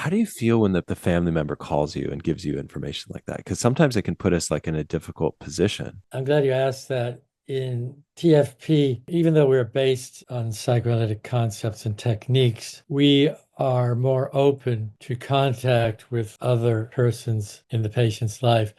How do you feel when the family member calls you and gives you information like that? Because sometimes it can put us like in a difficult position. I'm glad you asked that. In TFP, even though we're based on psychoanalytic concepts and techniques, we are more open to contact with other persons in the patient's life.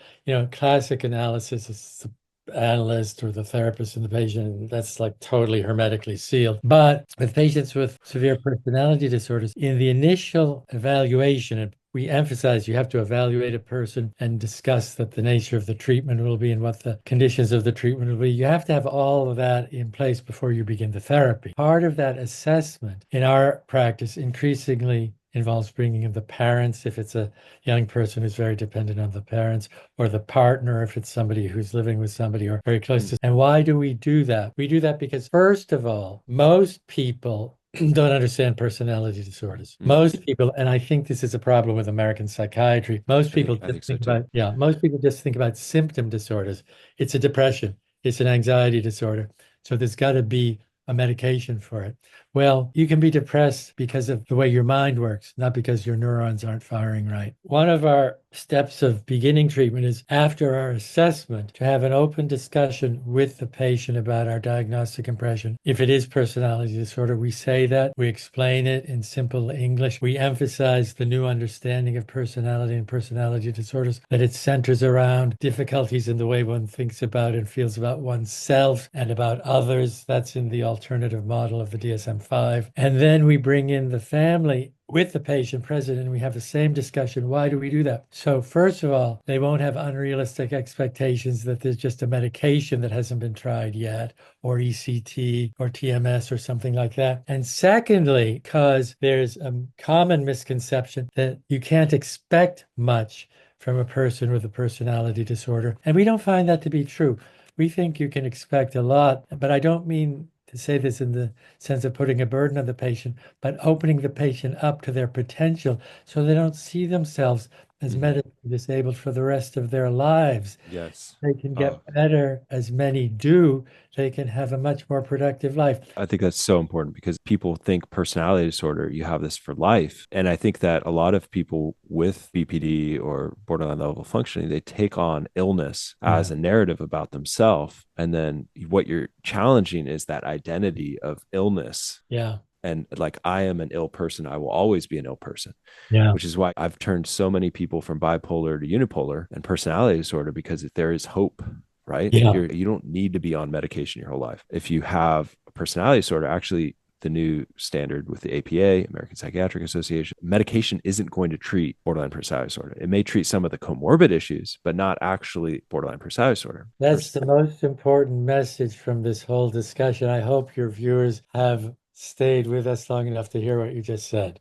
Classic analysis is the analyst or the therapist and the patient, that's like totally hermetically sealed. But with patients with severe personality disorders, in the initial evaluation, and we emphasize you have to evaluate a person and discuss that the nature of the treatment will be and what the conditions of the treatment will be. You have to have all of that in place before you begin the therapy. Part of that assessment in our practice increasingly involves bringing in the parents if it's a young person who's very dependent on the parents, or the partner if it's somebody who's living with somebody or very close Mm, to. And why do we do that? We do that because, first of all, most people don't understand personality disorders. mm. Most people, and I think this is a problem with American psychiatry, most people I just think so think too. about, yeah, most people just think about symptom disorders. It's a depression, it's an anxiety disorder. So there's got to be a medication for it. Well, you can be depressed because of the way your mind works, not because your neurons aren't firing right. One of our steps of beginning treatment is, after our assessment, to have an open discussion with the patient about our diagnostic impression. If it is personality disorder, we say that, we explain it in simple English. We emphasize the new understanding of personality and personality disorders, that it centers around difficulties in the way one thinks about and feels about oneself and about others. That's in the alternative model of the DSM-5. And then we bring in the family with the patient present and we have the same discussion. Why do we do that? So first of all, they won't have unrealistic expectations that there's just a medication that hasn't been tried yet, or ECT or TMS or something like that. And secondly, because there's a common misconception that you can't expect much from a person with a personality disorder. And we don't find that to be true. We think you can expect a lot, but I don't mean to say this in the sense of putting a burden on the patient, but opening the patient up to their potential so they don't see themselves as Mhm. medically disabled for the rest of their lives. Yes. They can Oh, get better, as many do. They can have a much more productive life. I think that's so important because people think personality disorder, you have this for life. And I think that a lot of people with BPD or borderline level functioning, they take on illness as Yeah. a narrative about themselves. And then what you're challenging is that identity of illness. Yeah. And like, I am an ill person. I will always be an ill person, Yeah. which is why I've turned so many people from bipolar to unipolar and personality disorder, because there is hope, right? Yeah. You don't need to be on medication your whole life. If you have a personality disorder, actually, the new standard with the APA, American Psychiatric Association, medication isn't going to treat borderline personality disorder. It may treat some of the comorbid issues, but not actually borderline personality disorder. That's the most important message from this whole discussion. I hope your viewers have stayed with us long enough to hear what you just said.